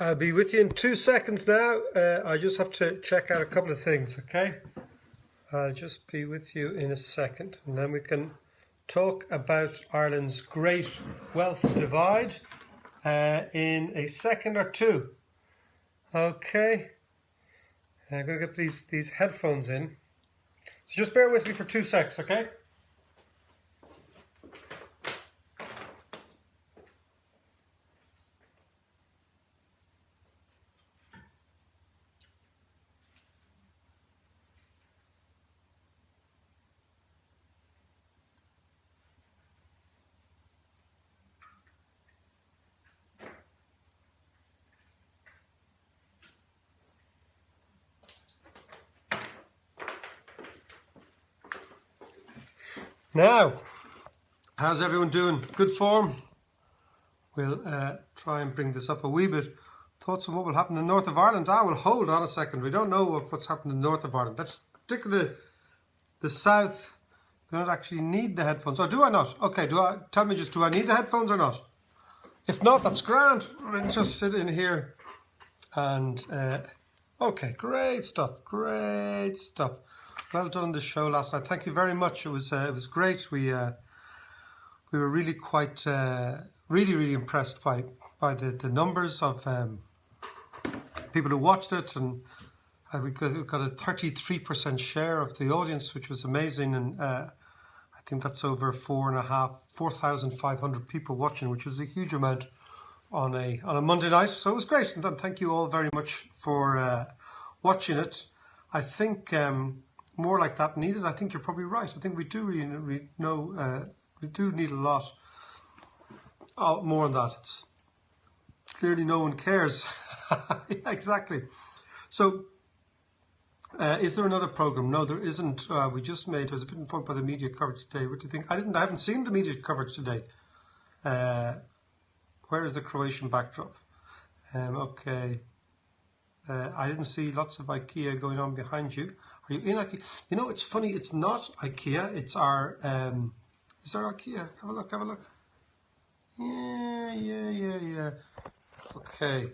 I'll be with you in 2 seconds now. I just have to check out a couple of things, okay? I'll just be with you in a second, and then we can talk about Ireland's great wealth divide in a second or two. Okay, I'm going to get these headphones in. So just bear with me for 2 seconds, okay? Now, how's everyone doing? Good form? We'll try and bring this up a wee bit. Thoughts on what will happen in the north of Ireland? Well, hold on a second. We don't know what's happening in the north of Ireland. Let's stick with the south. We don't actually need the headphones. Oh, do I not? Okay, do I need the headphones or not? If not, that's grand. Let's just sit in here and okay, great stuff. Well done on the show last night. Thank you very much. It was great. We were really quite really impressed by the numbers of people who watched it, and we got a 33% share of the audience, which was amazing. And I think that's over 4,500 people watching, which is a huge amount on a Monday night. So it was great, and thank you all very much for watching it. I think more like that needed. I think you're probably right. I think we do really know we do need a lot more on that. It's clearly no one cares. Yeah, exactly. So is there another program? No, there isn't. We just made. I was a bit informed by the media coverage today. What do you think? I haven't seen the media coverage today. Where is the Croatian backdrop? Okay. I didn't see lots of IKEA going on behind you. Are you in IKEA? You know, it's funny. It's not IKEA. It's our. Is there IKEA? Have a look. Yeah. Okay.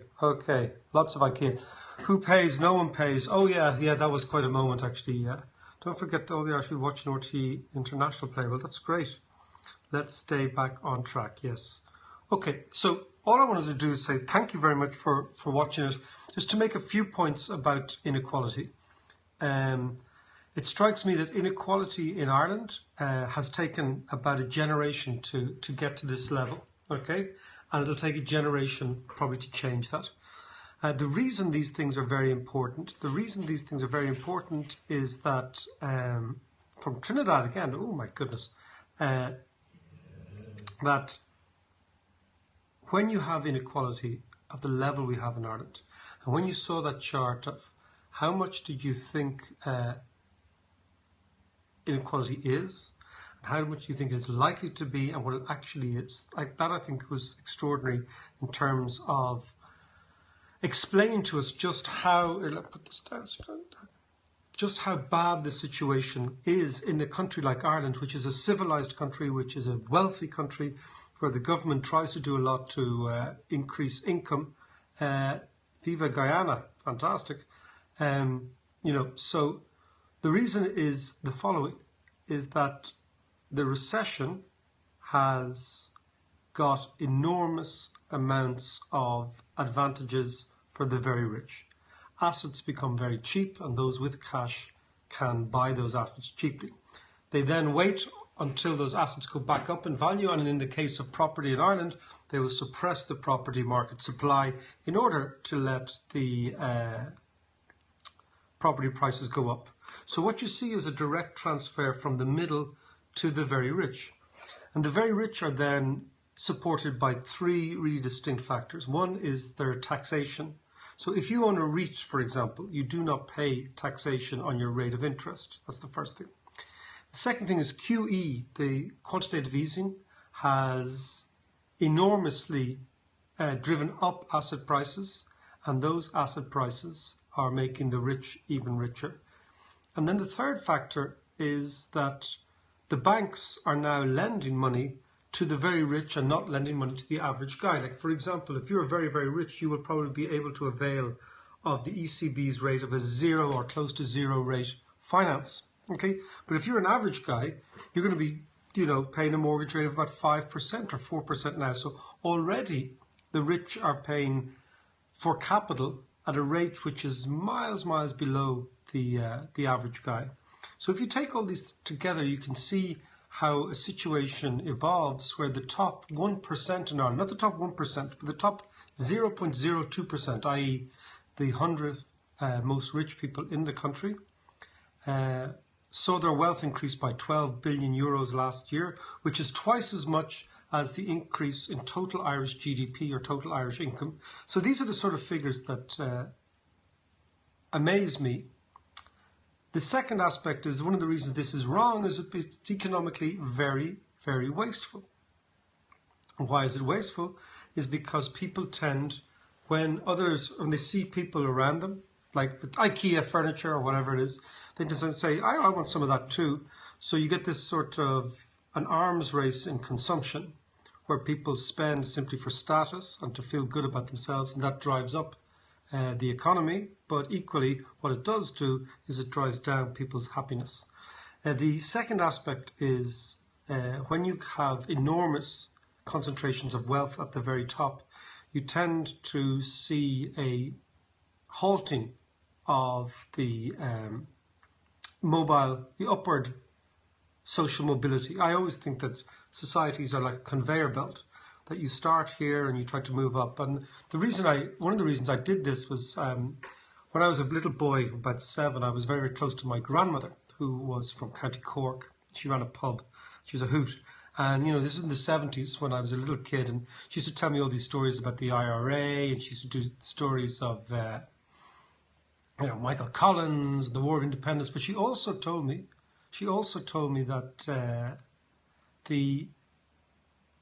Lots of IKEA. Who pays? No one pays. Oh yeah. That was quite a moment actually. Yeah. Don't forget though, they're actually watching RT International play. Well, that's great. Let's stay back on track. Yes. Okay. So all I wanted to do is say thank you very much for watching it. Just to make a few points about inequality. It strikes me that inequality in Ireland has taken about a generation to get to this level, okay? And it'll take a generation probably to change that. The reason these things are very important, is that from Trinidad again, oh my goodness, that when you have inequality of the level we have in Ireland, and when you saw that chart of how much did you think inequality is, and how much do you think is likely to be, and what it actually is, like that I think was extraordinary in terms of explaining to us just how, just how bad the situation is in a country like Ireland, which is a civilized country, which is a wealthy country, where the government tries to do a lot to increase income. Viva Guyana, fantastic. So the reason is the following, is that the recession has got enormous amounts of advantages for the very rich. Assets become very cheap, and those with cash can buy those assets cheaply. They then wait until those assets go back up in value, and in the case of property in Ireland, they will suppress the property market supply in order to let the property prices go up. So what you see is a direct transfer from the middle to the very rich. And the very rich are then supported by three really distinct factors. One is their taxation. So if you own a REIT, for example, you do not pay taxation on your rate of interest. That's the first thing. The second thing is QE, the quantitative easing, has enormously driven up asset prices, and those asset prices are making the rich even richer. And then the third factor is that the banks are now lending money to the very rich and not lending money to the average guy. Like, for example, if you're very, very rich, you will probably be able to avail of the ECB's rate of a 0 or close to 0 rate finance. Okay, but if you're an average guy, you're going to be, paying a mortgage rate of about 5% or 4% now. So already the rich are paying for capital at a rate which is miles below the average guy. So if you take all these together, you can see how a situation evolves where the top 1% in Ireland, not the top 1%, but the top 0.02%, i.e. the 100 most rich people in the country, saw their wealth increase by 12 billion euros last year, which is twice as much as the increase in total Irish GDP or total Irish income. So these are the sort of figures that amaze me. The second aspect is one of the reasons this is wrong is it's economically very, very wasteful. And why is it wasteful? Is because people tend, when they see people around them, like with IKEA furniture or whatever it is, they just say, I want some of that too. So you get this sort of an arms race in consumption where people spend simply for status and to feel good about themselves, and that drives up the economy, but equally what it does do is it drives down people's happiness. The second aspect is when you have enormous concentrations of wealth at the very top, you tend to see a halting of the upward social mobility. I always think that societies are like a conveyor belt, that you start here and you try to move up. And one of the reasons I did this was when I was a little boy, about 7, I was very, very close to my grandmother, who was from County Cork. She ran a pub. She was a hoot. And, this is in the 70s when I was a little kid. And she used to tell me all these stories about the IRA. And she used to do stories of, Michael Collins, the War of Independence. But she also told me that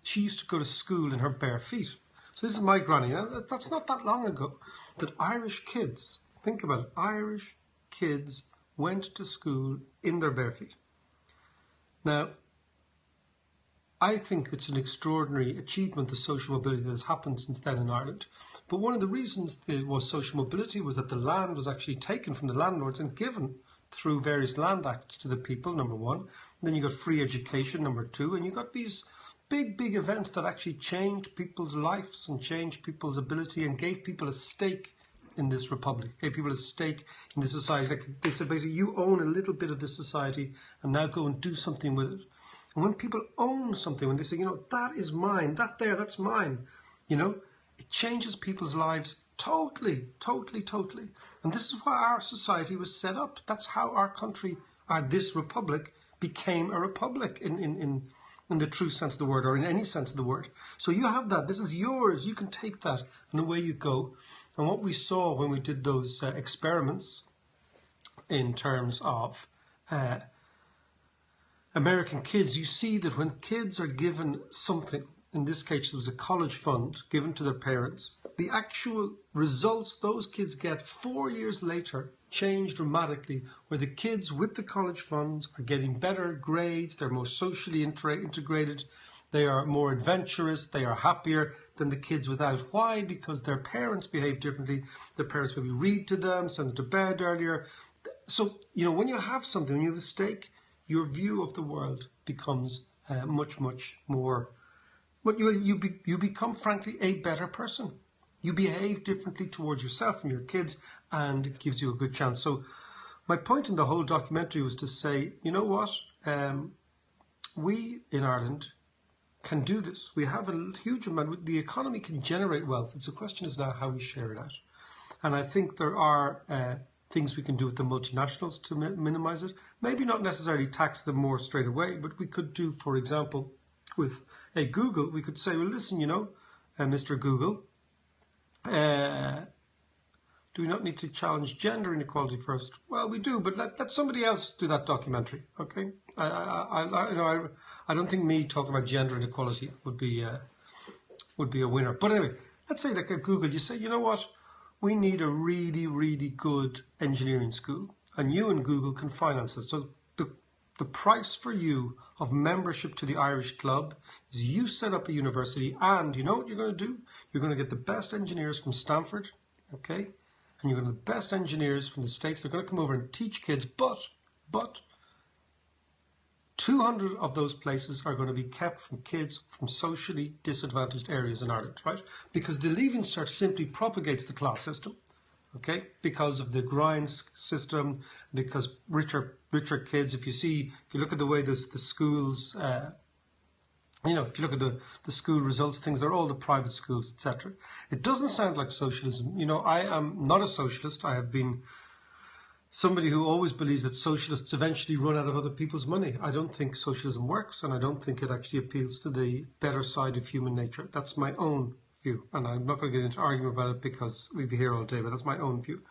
she used to go to school in her bare feet. So this is my granny. Now, that's not that long ago that Irish kids, think about it, Irish kids went to school in their bare feet. Now, I think it's an extraordinary achievement, the social mobility that has happened since then in Ireland. But one of the reasons there was social mobility was that the land was actually taken from the landlords and given through various land acts to the people, number one. And then you got free education, number 2. And you got these big events that actually changed people's lives and changed people's ability and gave people a stake in this republic, gave people a stake in this society. Like they said, basically, you own a little bit of this society and now go and do something with it. And when people own something, when they say, that is mine, that's mine, it changes people's lives totally. And this is why our society was set up. That's how our country, this republic, became a republic in the true sense of the word, or in any sense of the word. So you have that. This is yours. You can take that, and away you go. And what we saw when we did those experiments in terms of American kids, you see that when kids are given something, in this case it was a college fund given to their parents, the actual results those kids get 4 years later change dramatically, where the kids with the college funds are getting better grades, they're more socially integrated, they are more adventurous, they are happier than the kids without. Why? Because their parents behave differently. Their parents maybe read to them, send them to bed earlier. So, when you have something, when you have a stake, your view of the world becomes much more. But you become, frankly, a better person. You behave differently towards yourself and your kids, and it gives you a good chance. So my point in the whole documentary was to say, you know what? We in Ireland can do this. We have a huge amount. The economy can generate wealth. It's a question is now how we share it out. And I think there are things we can do with the multinationals to minimize it. Maybe not necessarily tax them more straight away, but we could do, for example, with a Google, we could say, well, listen, Mr. Google, do we not need to challenge gender inequality first? Well, we do, but let somebody else do that documentary, okay? I don't think me talking about gender inequality would be a winner. But anyway, let's say like at Google, you say, you know what? We need a really, really good engineering school, and you and Google can finance it. So The price for you of membership to the Irish Club is you set up a university, and you know what you're going to do? You're going to get the best engineers from Stanford, okay? And you're going to get the best engineers from the States. They're going to come over and teach kids, but 200 of those places are going to be kept from kids from socially disadvantaged areas in Ireland, right? Because the Leaving Cert simply propagates the class system, okay? Because of the grind system, because richer kids, if you look at the way the schools, if you look at the school results, things, they're all the private schools, etc. It doesn't sound like socialism. I am not a socialist. I have been somebody who always believes that socialists eventually run out of other people's money. I don't think socialism works, and I don't think it actually appeals to the better side of human nature. That's my own view, and I'm not going to get into argument about it because we'd be here all day, but that's my own view.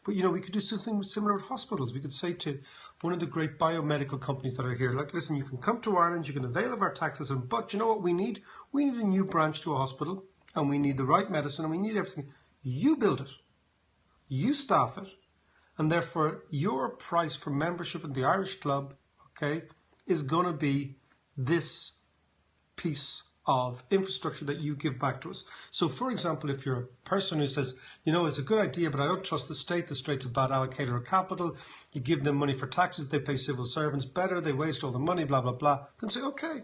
But, we could do something similar with hospitals. We could say to one of the great biomedical companies that are here, like, listen, you can come to Ireland, you can avail of our tax system, but you know what we need? We need a new branch to a hospital, and we need the right medicine, and we need everything. You build it. You staff it. And therefore, your price for membership in the Irish Club, okay, is going to be this piece of infrastructure that you give back to us. So, for example, if you're a person who says, it's a good idea, but I don't trust the state's a bad allocator of capital, you give them money for taxes, they pay civil servants better, they waste all the money, blah, blah, blah, then say, okay.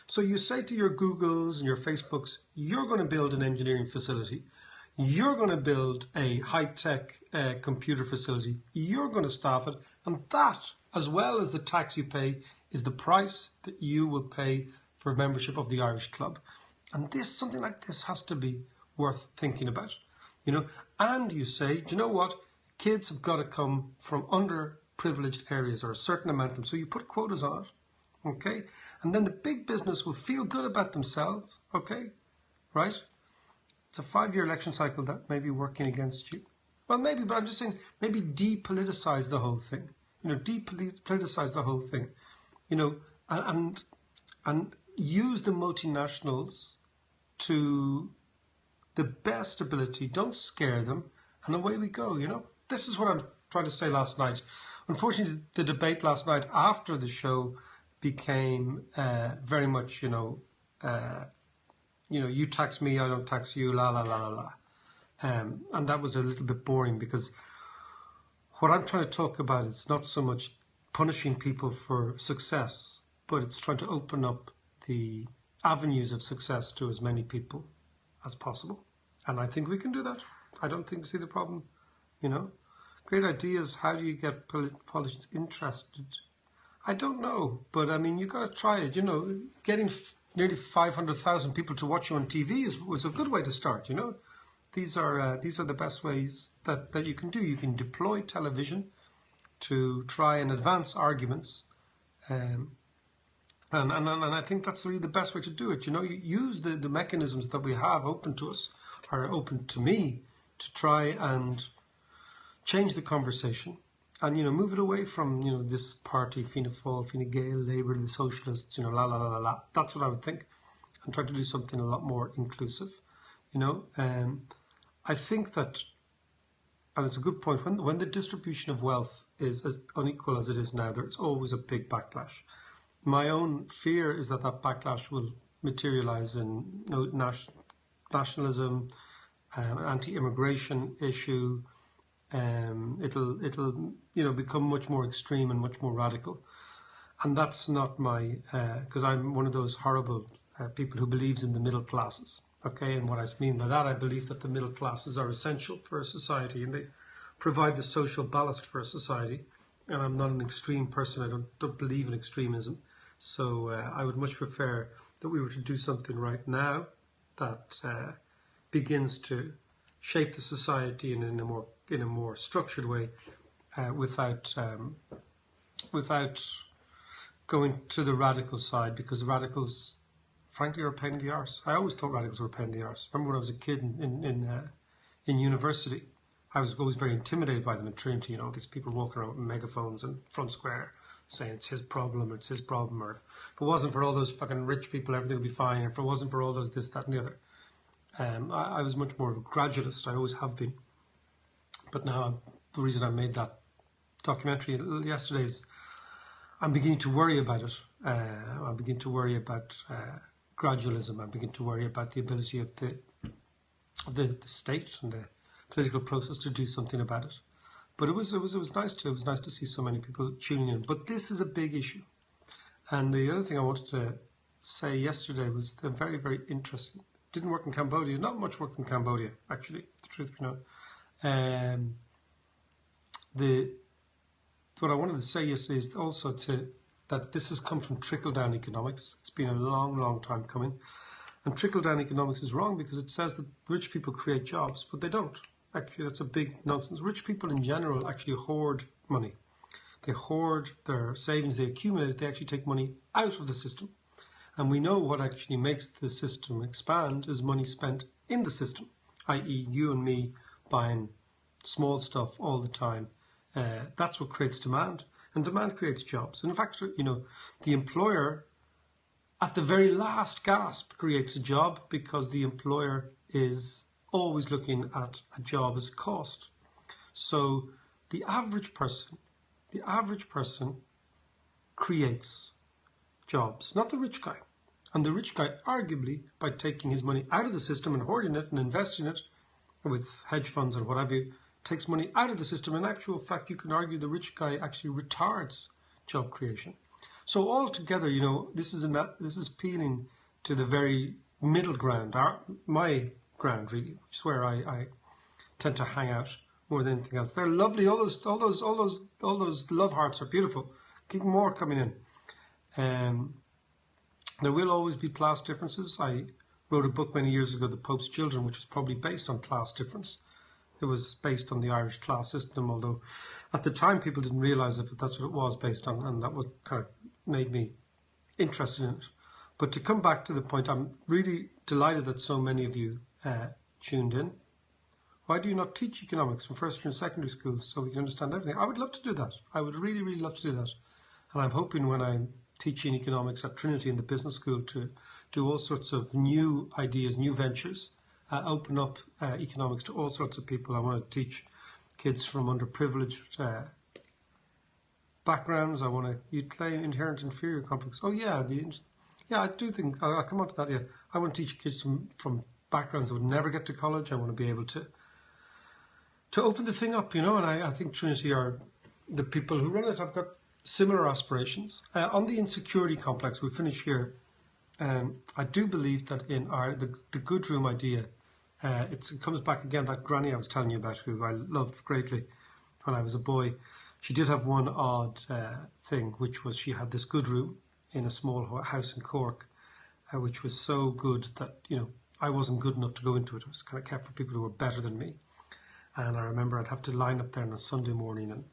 So you say to your Googles and your Facebooks, you're going to build an engineering facility. You're going to build a high-tech computer facility. You're going to staff it. And that, as well as the tax you pay, is the price that you will pay for membership of the Irish Club. And something like this has to be worth thinking about. And you say, do you know what? Kids have got to come from underprivileged areas, or a certain amount of them. So you put quotas on it, okay? And then the big business will feel good about themselves, okay? Right? It's a 5-year election cycle that may be working against you. Well, maybe, but I'm just saying, maybe depoliticize the whole thing. Depoliticize the whole thing. And use the multinationals to the best ability. Don't scare them, and away we go. This is what I'm trying to say last night. Unfortunately, the debate last night after the show became very much, you tax me, I don't tax you, la, la, la, la, la. And that was a little bit boring, because what I'm trying to talk about is not so much punishing people for success, but it's trying to open up the avenues of success to as many people as possible. And I think we can do that. I don't see the problem, Great ideas. How do you get politicians interested? I don't know, but I mean, you got to try it. Getting nearly 500,000 people to watch you on TV was a good way to start. These are the best ways that you can do. You can deploy television to try and advance arguments, and I think that's really the best way to do it. You use the mechanisms that we have open to us, or open to me, to try and change the conversation, and move it away from this party, Fianna Fáil, Fine Gael, Labour, the Socialists, la la la la la. That's what I would think, and try to do something a lot more inclusive. I think that, and it's a good point, when the distribution of wealth is as unequal as it is now, there's always a big backlash. My own fear is that backlash will materialise in nationalism, anti-immigration issue. It'll become much more extreme and much more radical, and that's not my because I'm one of those horrible people who believes in the middle classes. Okay, and what I mean by that, I believe that the middle classes are essential for a society, and they provide the social ballast for a society. And I'm not an extreme person. I don't believe in extremism. So I would much prefer that we were to do something right now that begins to shape the society in a more structured way, without going to the radical side, because radicals, frankly, are a pain in the arse. I always thought radicals were a pain in the arse. Remember when I was a kid in university, I was always very intimidated by them in Trinity. These people walking around with megaphones in front square saying it's his problem, or if it wasn't for all those fucking rich people, everything would be fine. If it wasn't for all those this, that and the other. I was much more of a gradualist. I always have been. But now, the reason I made that documentary yesterday is I'm beginning to worry about it. I'm beginning to worry about gradualism. I'm beginning to worry about the ability of the state and the political process to do something about it. But it was nice to see so many people tuning in. But this is a big issue. And the other thing I wanted to say yesterday was the very, very interesting. Didn't work in Cambodia. Not much worked in Cambodia, actually, if the truth be known. What I wanted to say yesterday is also that this has come from trickle-down economics. It's been a long, long time coming. And trickle-down economics is wrong because it says that rich people create jobs, but they don't. Actually, that's a big nonsense. Rich people in general actually hoard money. They hoard their savings, they accumulate it, they actually take money out of the system. And we know what actually makes the system expand is money spent in the system, i.e. you and me buying small stuff all the time. That's what creates demand, and demand creates jobs. And in fact, the employer at the very last gasp creates a job because the employer is always looking at a job as a cost. So the average person creates jobs, not the rich guy. And the rich guy, arguably, by taking his money out of the system and hoarding it and investing it with hedge funds or whatever, takes money out of the system. In actual fact, you can argue the rich guy actually retards job creation. So altogether, this is appealing to the very middle ground, my ground really, which is where I tend to hang out more than anything else. They're lovely. All those love hearts are beautiful. Keep more coming in. There will always be class differences. I wrote a book many years ago, The Pope's Children, which was probably based on class difference. It was based on the Irish class system, although at the time people didn't realise it, but that's what it was based on, and that was kind of made me interested in it. But to come back to the point, I'm really delighted that so many of you tuned in. Why do you not teach economics from first year and secondary schools so we can understand everything? I would love to do that. I would really, really love to do that. And I'm hoping when I'm teaching economics at Trinity in the business school to do all sorts of new ideas, new ventures, open up economics to all sorts of people. I want to teach kids from underprivileged backgrounds. I want to, you claim inherent inferior complex. Oh yeah, I do think, I'll come on to that, yeah. I want to teach kids from backgrounds that would never get to college. I want to be able to open the thing up, and I think Trinity are the people who run it. I've got similar aspirations. On the insecurity complex, we finish here. I do believe that in the good room idea, it comes back again, that granny I was telling you about, who I loved greatly when I was a boy. She did have one odd thing, which was she had this good room in a small house in Cork, which was so good that, I wasn't good enough to go into it. It was kind of kept for people who were better than me. And I remember I'd have to line up there on a Sunday morning and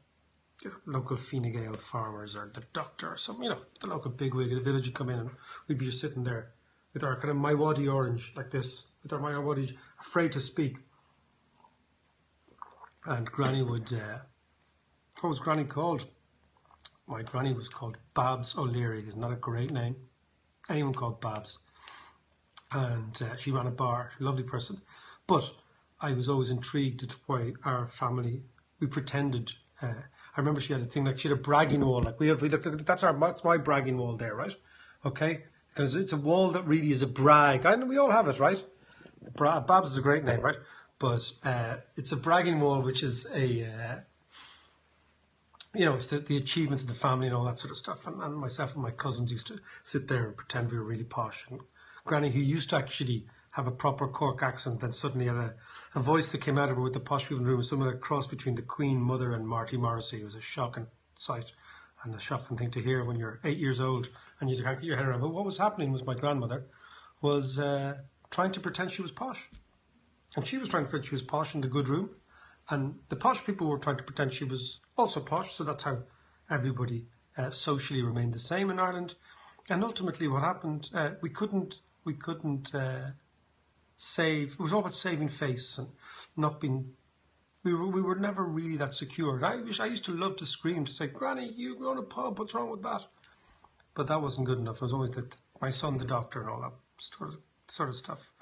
local Fine Gael farmers or the doctor or some, the local bigwig of the village would come in and we'd be just sitting there with our kind of my waddy orange like this, with our my waddy, afraid to speak. And Granny would, what was Granny called? My Granny was called Babs O'Leary. Isn't that a great name? Anyone called Babs. And she ran a bar, lovely person. But I was always intrigued at why our family, we pretended, I remember she had a thing, like she had a bragging wall, like we looked, that's my bragging wall there, right? Okay? Because it's a wall that really is a brag. And we all have it, right? Babs is a great name, right? But it's a bragging wall, which is a, it's the achievements of the family and all that sort of stuff. And myself and my cousins used to sit there and pretend we were really posh. And Granny, who used to actually have a proper Cork accent, then suddenly had a voice that came out of her with the posh people in the room, something like a cross between the Queen Mother and Marty Morrissey. It was a shocking sight and a shocking thing to hear when you're 8 years old and you can't get your head around. But what was happening was my grandmother was trying to pretend she was posh. And she was trying to pretend she was posh in the good room. And the posh people were trying to pretend she was also posh. So that's how everybody socially remained the same in Ireland. And ultimately what happened, we couldn't save. It was all about saving face and not being. We were never really that secure. I used to love to scream to say, "Granny, you go to a pub. What's wrong with that?" But that wasn't good enough. It was always my son, the doctor, and all that sort of stuff.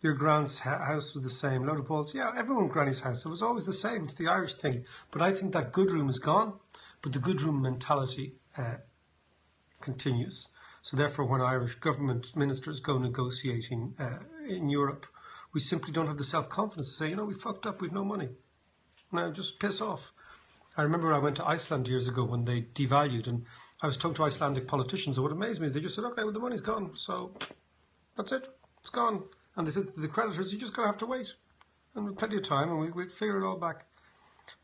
Your grand's house was the same. Load of balls. Yeah, everyone Granny's house. It was always the same. It's the Irish thing. But I think that good room is gone. But the good room mentality continues. So therefore, when Irish government ministers go negotiating in Europe, we simply don't have the self-confidence to say, you know, we fucked up, we've no money. Now just piss off. I remember I went to Iceland years ago when they devalued, and I was talking to Icelandic politicians, and what amazed me is they just said, okay, well, the money's gone, so that's it, it's gone. And they said to the creditors, you just gotta have to wait. And with plenty of time, and we'd figure it all back.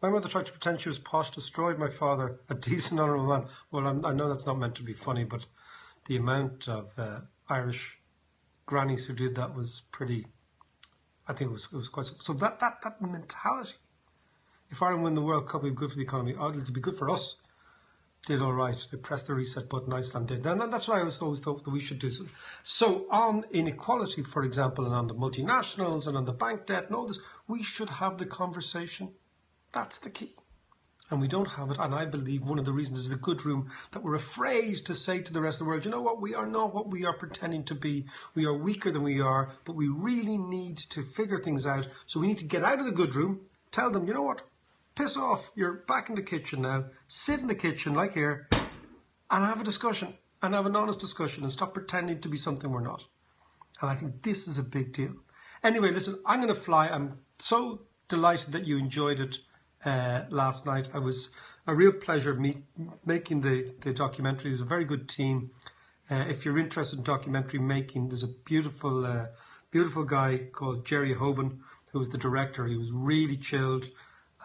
My mother tried to pretend she was posh, destroyed my father, a decent, honourable man. Well, I know that's not meant to be funny, but the amount of Irish grannies who did that was pretty, I think it was quite, so that mentality. If Ireland win the World Cup, it'd be good for the economy. It'd be good for us. Did all right. They pressed the reset button. Iceland did. And that's what I always thought that we should do. So on inequality, for example, and on the multinationals and on the bank debt and all this, we should have the conversation. That's the key. And we don't have it. And I believe one of the reasons is the good room that we're afraid to say to the rest of the world, you know what, we are not what we are pretending to be. We are weaker than we are, but we really need to figure things out. So we need to get out of the good room, tell them, you know what, piss off, you're back in the kitchen now, sit in the kitchen like here and have a discussion and have an honest discussion and stop pretending to be something we're not. And I think this is a big deal. Anyway, listen, I'm going to fly. I'm so delighted that you enjoyed it last night. It was a real pleasure making the documentary. It was a very good team. If you're interested in documentary making, there's a beautiful guy called Jerry Hoban who was the director. He was really chilled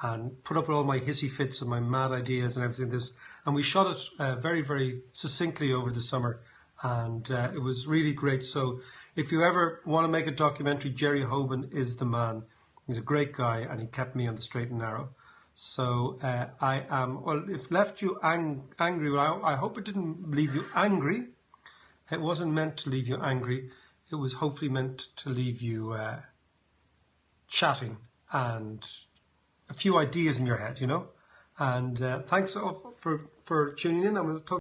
and put up with all my hissy fits and my mad ideas and everything. And we shot it very, very succinctly over the summer, and it was really great. So if you ever want to make a documentary, Jerry Hoban is the man. He's a great guy, and he kept me on the straight and narrow. So I am, well, if left you angry, well, I hope it didn't leave you angry. It wasn't meant to leave you angry. It was hopefully meant to leave you chatting and a few ideas in your head, you know. And thanks for tuning in, and we'll talk